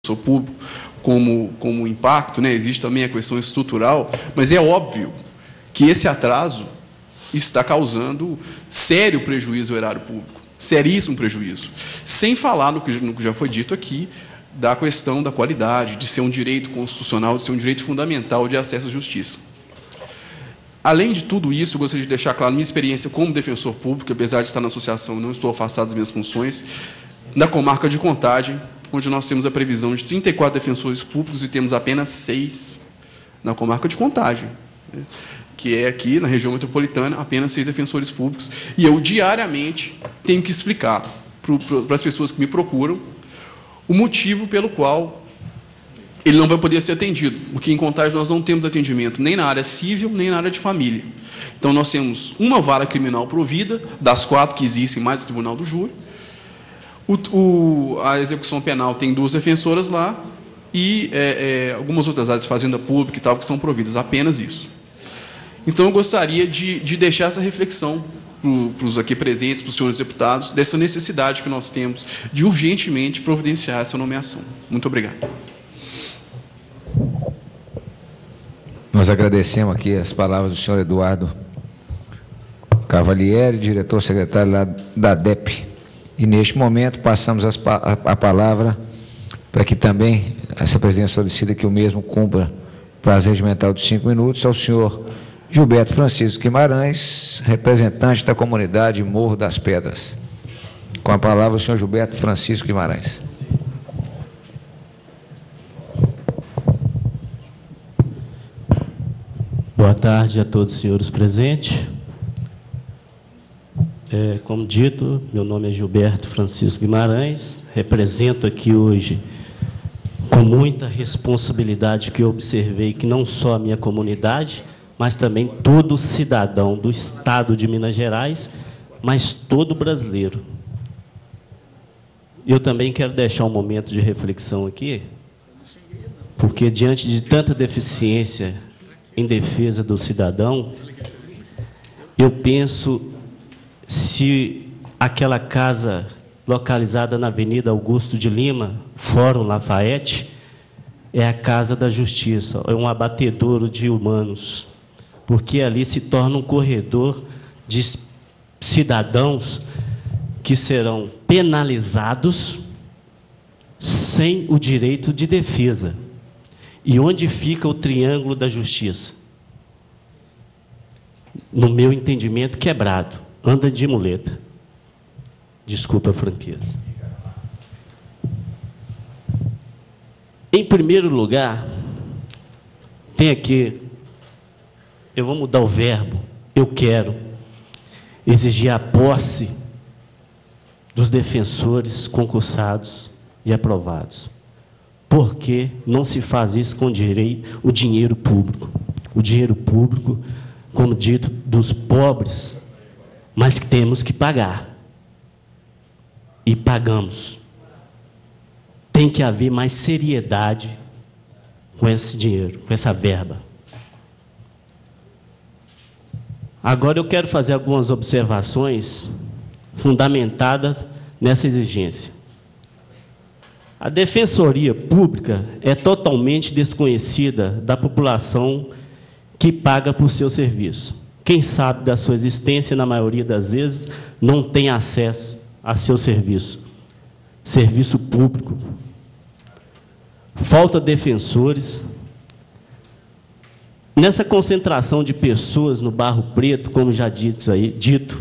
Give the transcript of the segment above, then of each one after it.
público como impacto, né? Existe também a questão estrutural, mas é óbvio que esse atraso está causando sério prejuízo ao erário público, seríssimo prejuízo, sem falar no que já foi dito aqui, da questão da qualidade, de ser um direito constitucional, de ser um direito fundamental de acesso à justiça. Além de tudo isso, eu gostaria de deixar claro minha experiência como defensor público, apesar de estar na associação, não estou afastado das minhas funções, na comarca de Contagem, onde nós temos a previsão de 34 defensores públicos e temos apenas 6 na comarca de Contagem, né, que é aqui, na região metropolitana, apenas 6 defensores públicos. E eu, diariamente, tenho que explicar para as pessoas que me procuram o motivo pelo qual ele não vai poder ser atendido, porque em Contagem nós não temos atendimento nem na área civil, nem na área de família. Então, nós temos uma vara criminal provida, das 4 que existem, mais o Tribunal do Júri. A execução penal tem 2 defensoras lá e algumas outras áreas de fazenda pública e tal, que são providas, apenas isso. Então, eu gostaria de deixar essa reflexão para os aqui presentes, para os senhores deputados, dessa necessidade que nós temos de urgentemente providenciar essa nomeação. Muito obrigado. Nós agradecemos aqui as palavras do senhor Eduardo Cavalieri, diretor-secretário lá da DEP. E, neste momento, passamos a palavra para que também essa presidência solicita que o mesmo cumpra o prazo regimental de 5 minutos ao senhor Gilberto Francisco Guimarães, representante da comunidade Morro das Pedras. Com a palavra, o senhor Gilberto Francisco Guimarães. Boa tarde a todos os senhores presentes. Como dito, meu nome é Gilberto Francisco Guimarães, represento aqui hoje, com muita responsabilidade, que eu observei que não só a minha comunidade, mas também todo cidadão do Estado de Minas Gerais, mas todo brasileiro. Eu também quero deixar um momento de reflexão aqui, porque, diante de tanta deficiência em defesa do cidadão, eu penso, se aquela casa localizada na Avenida Augusto de Lima, Fórum Lafayette, é a Casa da Justiça, é um abatedouro de humanos, porque ali se torna um corredor de cidadãos que serão penalizados sem o direito de defesa. E onde fica o triângulo da justiça? No meu entendimento, quebrado. Anda de muleta. Desculpa a franqueza. Em primeiro lugar, tem aqui, eu vou mudar o verbo, eu quero exigir a posse dos defensores concursados e aprovados. Por que não se faz isso com o dinheiro público? O dinheiro público, como dito, dos pobres, mas que temos que pagar. E pagamos. Tem que haver mais seriedade com esse dinheiro, com essa verba. Agora eu quero fazer algumas observações fundamentadas nessa exigência. A Defensoria Pública é totalmente desconhecida da população que paga por seu serviço. Quem sabe da sua existência, na maioria das vezes, não tem acesso a seu serviço. Serviço público. Falta defensores. Nessa concentração de pessoas no Barro Preto, como já dito,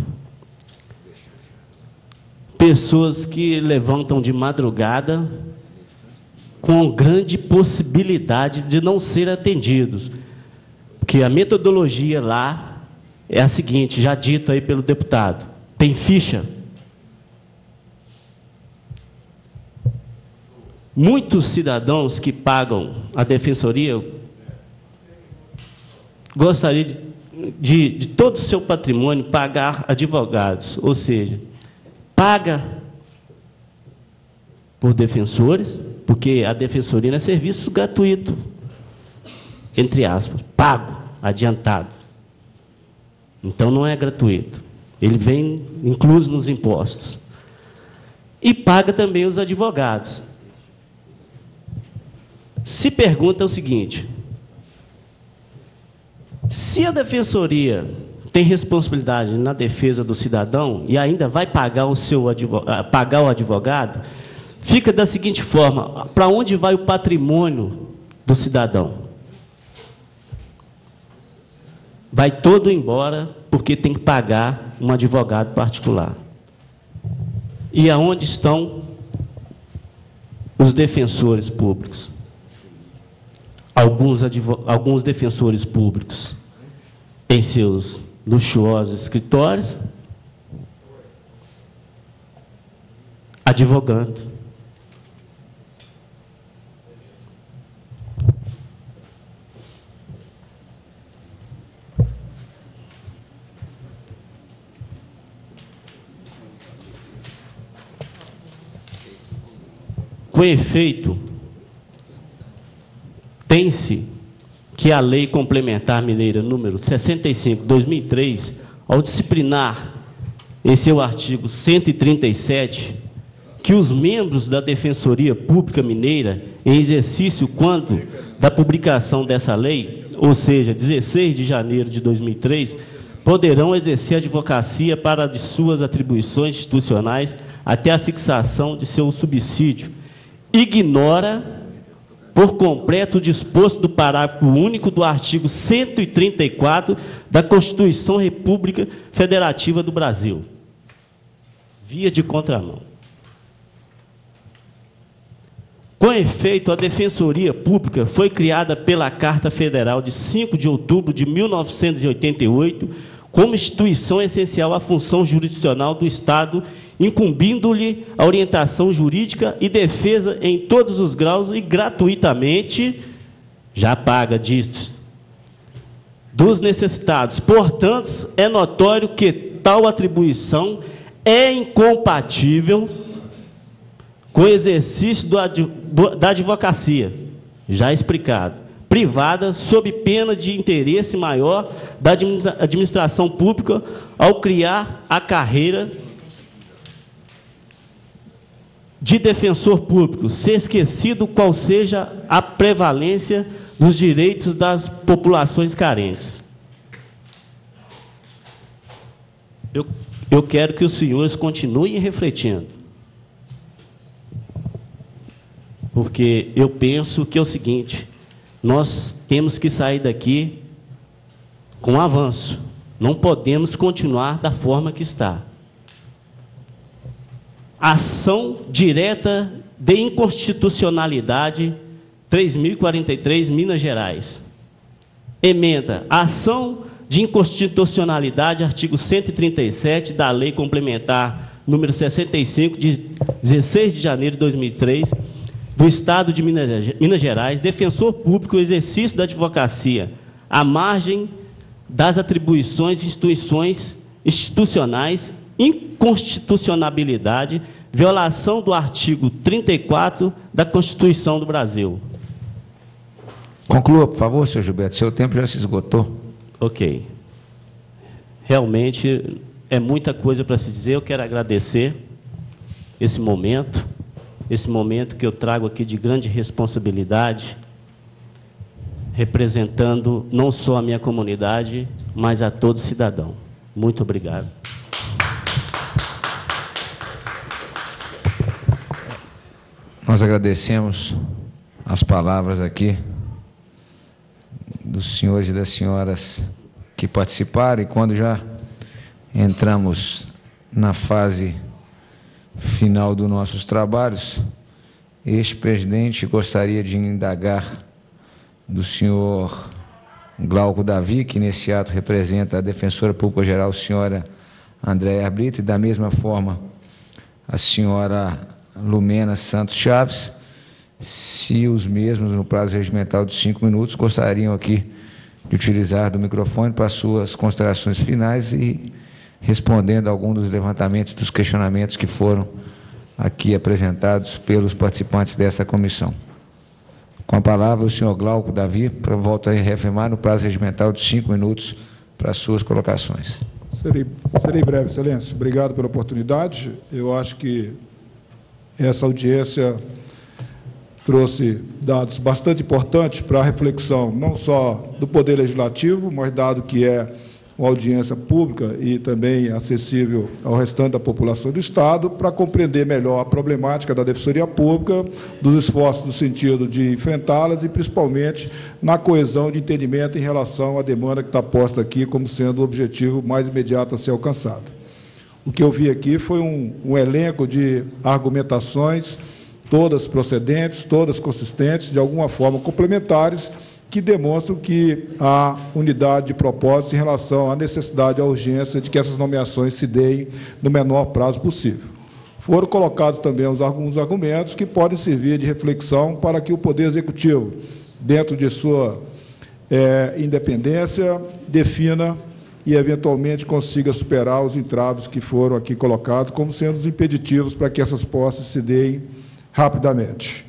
pessoas que levantam de madrugada com grande possibilidade de não ser atendidos. Porque a metodologia lá é a seguinte, já dito aí pelo deputado, tem ficha. Muitos cidadãos que pagam a defensoria gostariam de todo o seu patrimônio pagar advogados, ou seja, paga por defensores, porque a defensoria é serviço gratuito, entre aspas, pago, adiantado. Então, não é gratuito. Ele vem incluso nos impostos. E paga também os advogados. se pergunta o seguinte: se a Defensoria tem responsabilidade na defesa do cidadão e ainda vai pagar o advogado, fica da seguinte forma: para onde vai o patrimônio do cidadão? Vai todo embora porque tem que pagar um advogado particular. E aonde estão os defensores públicos? Alguns defensores públicos em seus luxuosos escritórios, advogando. Com efeito, tem-se que a Lei Complementar Mineira número 65/2003, ao disciplinar em seu artigo 137, que os membros da Defensoria Pública Mineira, em exercício quando da publicação dessa lei, ou seja, 16 de janeiro de 2003, poderão exercer advocacia para de suas atribuições institucionais até a fixação de seu subsídio, ignora por completo o disposto do parágrafo único do artigo 134 da Constituição República Federativa do Brasil. Via de contramão. Com efeito, a Defensoria Pública foi criada pela Carta Federal de 5 de outubro de 1988, como instituição essencial à função jurisdicional do Estado, incumbindo-lhe a orientação jurídica e defesa em todos os graus e gratuitamente, já paga disso, dos necessitados. Portanto, é notório que tal atribuição é incompatível com o exercício da advocacia, já explicado, privada, sob pena de interesse maior da administração pública ao criar a carreira de defensor público, se esquecido qual seja a prevalência dos direitos das populações carentes. Eu quero que os senhores continuem refletindo, porque eu penso que é o seguinte: nós temos que sair daqui com avanço, não podemos continuar da forma que está. Ação direta de inconstitucionalidade 3.043, Minas Gerais. Emenda: ação de inconstitucionalidade, artigo 137 da Lei Complementar número 65, de 16 de janeiro de 2003, do Estado de Minas Gerais, defensor público, exercício da advocacia, à margem das atribuições de instituições institucionais, inconstitucionalidade, violação do artigo 34 da Constituição do Brasil. Conclua, por favor, senhor Gilberto, seu tempo já se esgotou. Ok. Realmente é muita coisa para se dizer. Eu quero agradecer esse momento que eu trago aqui de grande responsabilidade, representando não só a minha comunidade, mas a todo cidadão. Muito obrigado. Nós agradecemos as palavras aqui dos senhores e das senhoras que participaram, e quando já entramos na fase final dos nossos trabalhos, este presidente gostaria de indagar do senhor Glauco Davi, que nesse ato representa a Defensora Pública Geral, senhora Andréia Brito, e da mesma forma a senhora Lumena Santos Chaves, se os mesmos, no prazo regimental de 5 minutos, gostariam aqui de utilizar do microfone para suas considerações finais e respondendo a algum dos levantamentos, dos questionamentos que foram aqui apresentados pelos participantes desta comissão. Com a palavra, o senhor Glauco Davi, para volto a reafirmar, no prazo regimental de 5 minutos para suas colocações. Serei breve, Excelência. Obrigado pela oportunidade. Eu acho que essa audiência trouxe dados bastante importantes para a reflexão, não só do Poder Legislativo, mas dado que é uma audiência pública e também acessível ao restante da população do Estado, para compreender melhor a problemática da Defensoria Pública, dos esforços no sentido de enfrentá-las e, principalmente, na coesão de entendimento em relação à demanda que está posta aqui como sendo o objetivo mais imediato a ser alcançado. O que eu vi aqui foi um elenco de argumentações, todas procedentes, todas consistentes, de alguma forma complementares, que demonstram que há unidade de propósito em relação à necessidade e à urgência de que essas nomeações se deem no menor prazo possível. Foram colocados também alguns argumentos que podem servir de reflexão para que o Poder Executivo, dentro de sua independência, defina e, eventualmente, consiga superar os entraves que foram aqui colocados como sendo os impeditivos para que essas posses se deem rapidamente.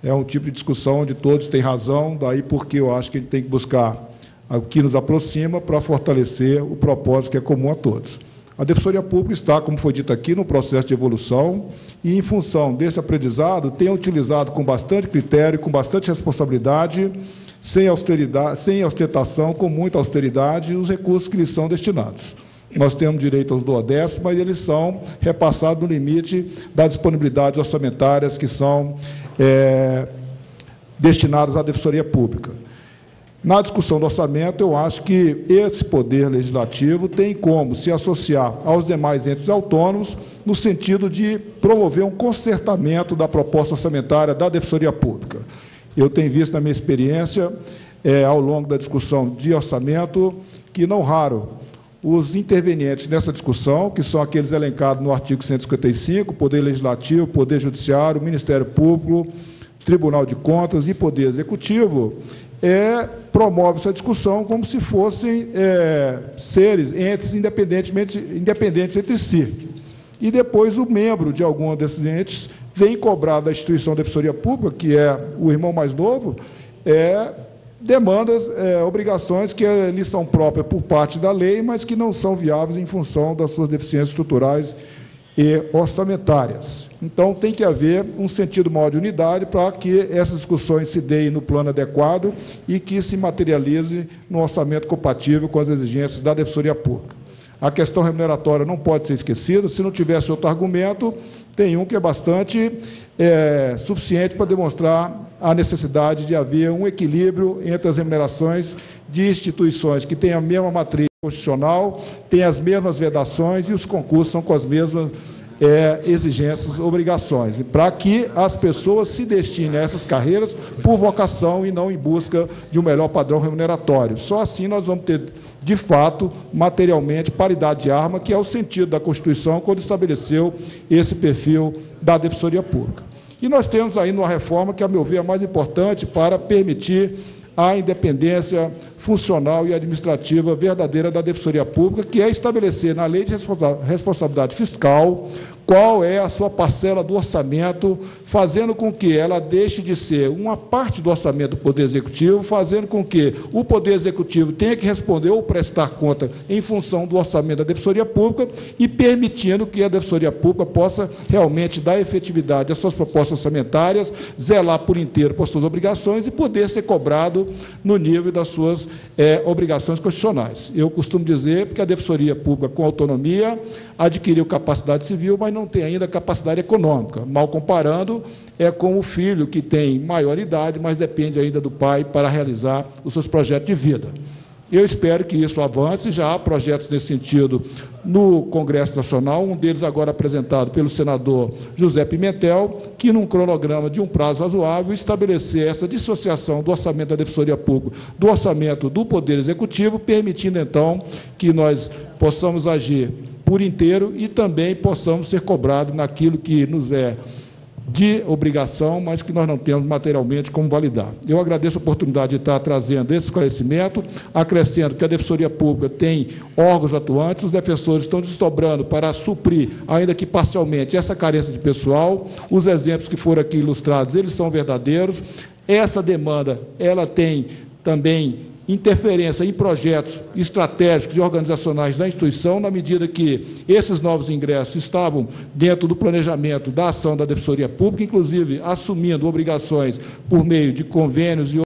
É um tipo de discussão onde todos têm razão, daí porque eu acho que a gente tem que buscar o que nos aproxima para fortalecer o propósito que é comum a todos. A Defensoria Pública está, como foi dito aqui, no processo de evolução e, em função desse aprendizado, tem utilizado com bastante critério, com bastante responsabilidade, sem austeridade, sem ostentação, com muita austeridade, os recursos que lhes são destinados. Nós temos direito aos duodécimos, mas eles são repassados no limite das disponibilidades orçamentárias que são destinadas à Defensoria Pública. Na discussão do orçamento, eu acho que esse Poder Legislativo tem como se associar aos demais entes autônomos no sentido de promover um consertamento da proposta orçamentária da Defensoria Pública. Eu tenho visto, na minha experiência, ao longo da discussão de orçamento, que, não raro, os intervenientes nessa discussão, que são aqueles elencados no artigo 155, Poder Legislativo, Poder Judiciário, Ministério Público, Tribunal de Contas e Poder Executivo, promove essa discussão como se fossem seres, entes independentes entre si. E depois o membro de algum desses entes vem cobrar da instituição da Defensoria Pública, que é o irmão mais novo, demandas, obrigações que lhes são próprias por parte da lei, mas que não são viáveis em função das suas deficiências estruturais e orçamentárias. Então, tem que haver um sentido maior de unidade para que essas discussões se deem no plano adequado e que se materialize no orçamento compatível com as exigências da Defensoria Pública. A questão remuneratória não pode ser esquecida. Se não tivesse outro argumento, tem um que é bastante suficiente para demonstrar a necessidade de haver um equilíbrio entre as remunerações de instituições que têm a mesma matriz constitucional, têm as mesmas vedações e os concursos são com as mesmas exigências, obrigações, para que as pessoas se destinem a essas carreiras por vocação e não em busca de um melhor padrão remuneratório. Só assim nós vamos ter, de fato, materialmente, paridade de arma, que é o sentido da Constituição quando estabeleceu esse perfil da Defensoria Pública. E nós temos ainda uma reforma que, a meu ver, é mais importante para permitir a independência funcional e administrativa verdadeira da Defensoria Pública, que é estabelecer na Lei de Responsabilidade Fiscal qual é a sua parcela do orçamento, fazendo com que ela deixe de ser uma parte do orçamento do Poder Executivo, fazendo com que o Poder Executivo tenha que responder ou prestar conta em função do orçamento da Defensoria Pública e permitindo que a Defensoria Pública possa realmente dar efetividade às suas propostas orçamentárias, zelar por inteiro por suas obrigações e poder ser cobrado no nível das suas obrigações constitucionais. Eu costumo dizer que a Defensoria Pública, com autonomia, adquiriu capacidade civil, mas não tem ainda capacidade econômica. Mal comparando, é com o filho que tem maior idade, mas depende ainda do pai para realizar os seus projetos de vida. Eu espero que isso avance, já há projetos nesse sentido no Congresso Nacional, um deles agora apresentado pelo senador José Pimentel, que, num cronograma de um prazo razoável, estabelecer essa dissociação do orçamento da Defensoria Pública do orçamento do Poder Executivo, permitindo, então, que nós possamos agir por inteiro e também possamos ser cobrados naquilo que nos é de obrigação, mas que nós não temos materialmente como validar. Eu agradeço a oportunidade de estar trazendo esse esclarecimento, acrescento que a Defensoria Pública tem órgãos atuantes, os defensores estão desdobrando para suprir, ainda que parcialmente, essa carência de pessoal. Os exemplos que foram aqui ilustrados, eles são verdadeiros. Essa demanda, ela tem também interferência em projetos estratégicos e organizacionais da instituição, na medida que esses novos ingressos estavam dentro do planejamento da ação da Defensoria Pública, inclusive assumindo obrigações por meio de convênios e